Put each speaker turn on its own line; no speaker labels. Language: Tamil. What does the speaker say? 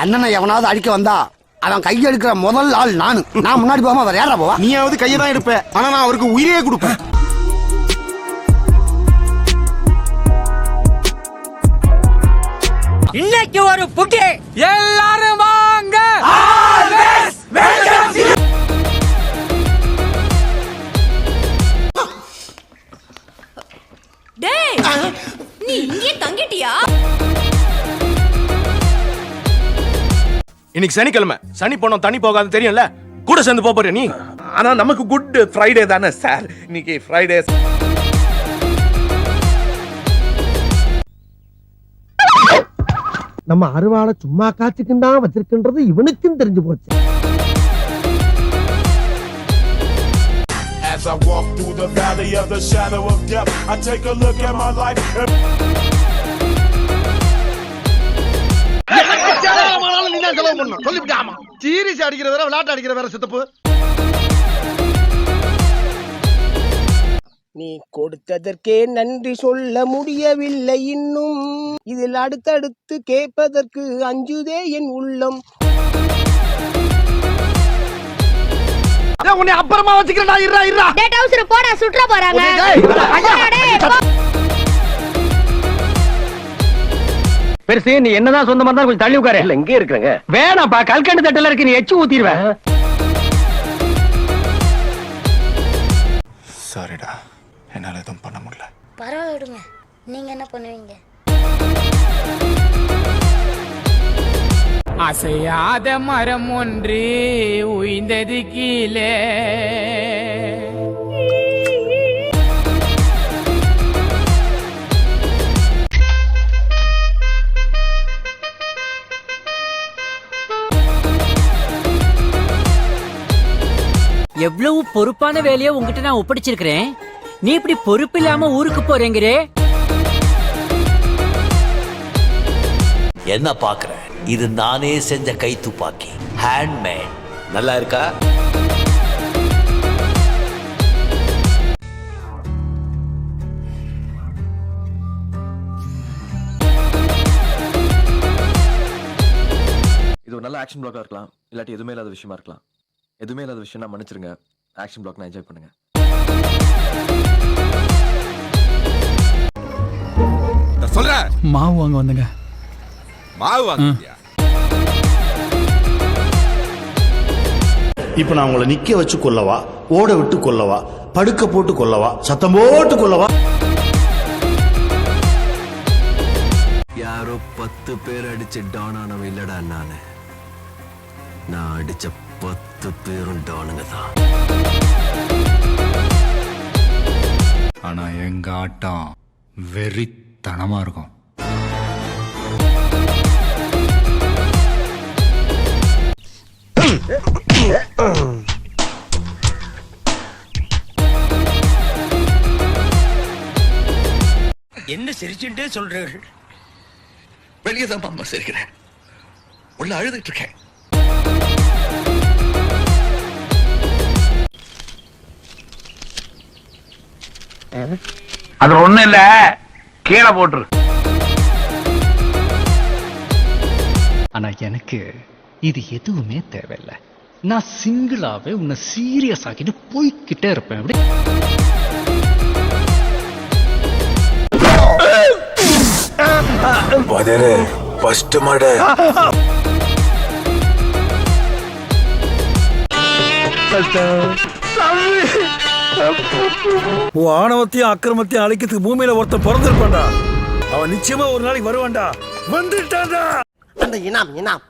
அண்ணனை எவனாவது அடிக்க வந்தா அவன் கையெடுக்கிற முதல் ஆள் நானு. நான் முன்னாடி போகாம வேற யாரா போவா?
நீயாவது கையை தான் எடுப்ப, ஆனா நான் அவருக்கு உயிரையே கொடுப்பேன்.
இன்னைக்கு ஒரு புட்டி எல்லாரும் வாங்க.
டேய் நீ இங்கே தங்கிட்டியா?
இன்னைக்கு சனிக்கிழமை, சனி போனோம் தனி போகாது தெரியும்ல, கூட சேர்ந்து போற நீ.
ஆனா நமக்கு குட் ஃப்ரைடே தானே சார், இன்னைக்கு ஃப்ரைடே.
நம்ம அருவாளை சும்மா காய்ச்சிக்கும் தான் வச்சிருக்கின்றது இவனுக்கும் தெரிஞ்சு போச்சு.
As I walk through the valley of the shadow of death, I take a look at my life.
Series அடிக்கிற வேற விளையாட்டு அடிக்கிற வேற சித்தப்பு.
நீ கொடுத்ததற்கே நன்றி சொல்ல முடியவில்லை இன்னும், இதில் அடுத்தடுத்து கேட்பதற்கு அஞ்சுதே என் உள்ளம்.
உன்னை அப்புறமா வச்சுக்கிறேன்.
டேய் டவுசர் போடா, சுற்ற போறாங்க.
பெருசு நீ என்னதான் சொந்தமா இருந்தா கொஞ்சம் தள்ளி உட்காரு. இல்ல இங்கே இருக்கறங்க. வேணாப்பா, கல்கண்டு தட்டல இருக்கு, நீ எச்சு ஊத்திடுவேன்.
சாரிடா, என்னால எதுவும் பண்ண முடியல.
பரவாயிடுங்க, நீங்க என்ன பண்ணுவீங்க?
அசையாத மரம் ஒன்று உய்ந்தது கீழே. எவ்வளவு பொறுப்பான வேலையை உங்ககிட்ட நான் ஒப்படைச்சிருக்கிறேன், நீ இப்படி பொறுப்பு இல்லாம ஊருக்கு போறேங்கிறே.
என்ன பாக்குற? இது நானே செஞ்ச கை துப்பாக்கி, ஹேண்ட்மேட். நல்லா இருக்கா?
இது ஒரு நல்ல ஆக்ஷன் பிளாக்கா இருக்கலாம், இல்லாட்டி எதுவுமே இல்லாத விஷயமா இருக்கலாம். எதுவுமே இல்லாத விஷயம் நான் மன்னிச்சிருங்க. ஆக்ஷன் பிளாக் நான் என்ஜாய் பண்ணுங்க.
சொல்ற
மாவு வாங்க வந்துங்க.
மாவு வாங்கியா?
இப்ப நான் உங்களை நிக்க வச்சு கொல்லவா, ஓட விட்டு கொல்லவா, படுக்க போட்டு கொல்லவா, சத்தம் போட்டு கொல்லவா?
யாரோ 10 பேர் அடிச்சு டான் ஆனவன் இல்லடா நானு. நான் அடிச்ச 10 பேரும் டானுங்க தான்.
ஆனா எங்க ஆட்டம் வெறித்தனமா இருக்கும்.
என்ன சிரிச்சுட்டே சொல்றீர்கள்? வெளியே தான் அம்மா சிரிக்கிறேன், உள்ள அழுதுட்டு இருக்கேன்.
அது ஒண்ணு இல்ல, கீழே போட்டுரு. ஆனா எனக்கு இது எதுவுமே தேவையில்லை. நான் சிங்கிளாவே உன்னை சீரியஸ் ஆக்கிட்டு போய்கிட்டே இருப்பேன். அப்படி
ஃபர்ஸ்ட் மாட
உன் ஆணவத்தையும் அக்கிரமத்தையும் அழிக்கிறதுக்கு பூமியில ஒருத்தன் பிறந்திருப்பான்டா. அவன் நிச்சயமா ஒரு நாளைக்கு வருவான்டா. வந்துட்டான்டா அந்த இனாம்.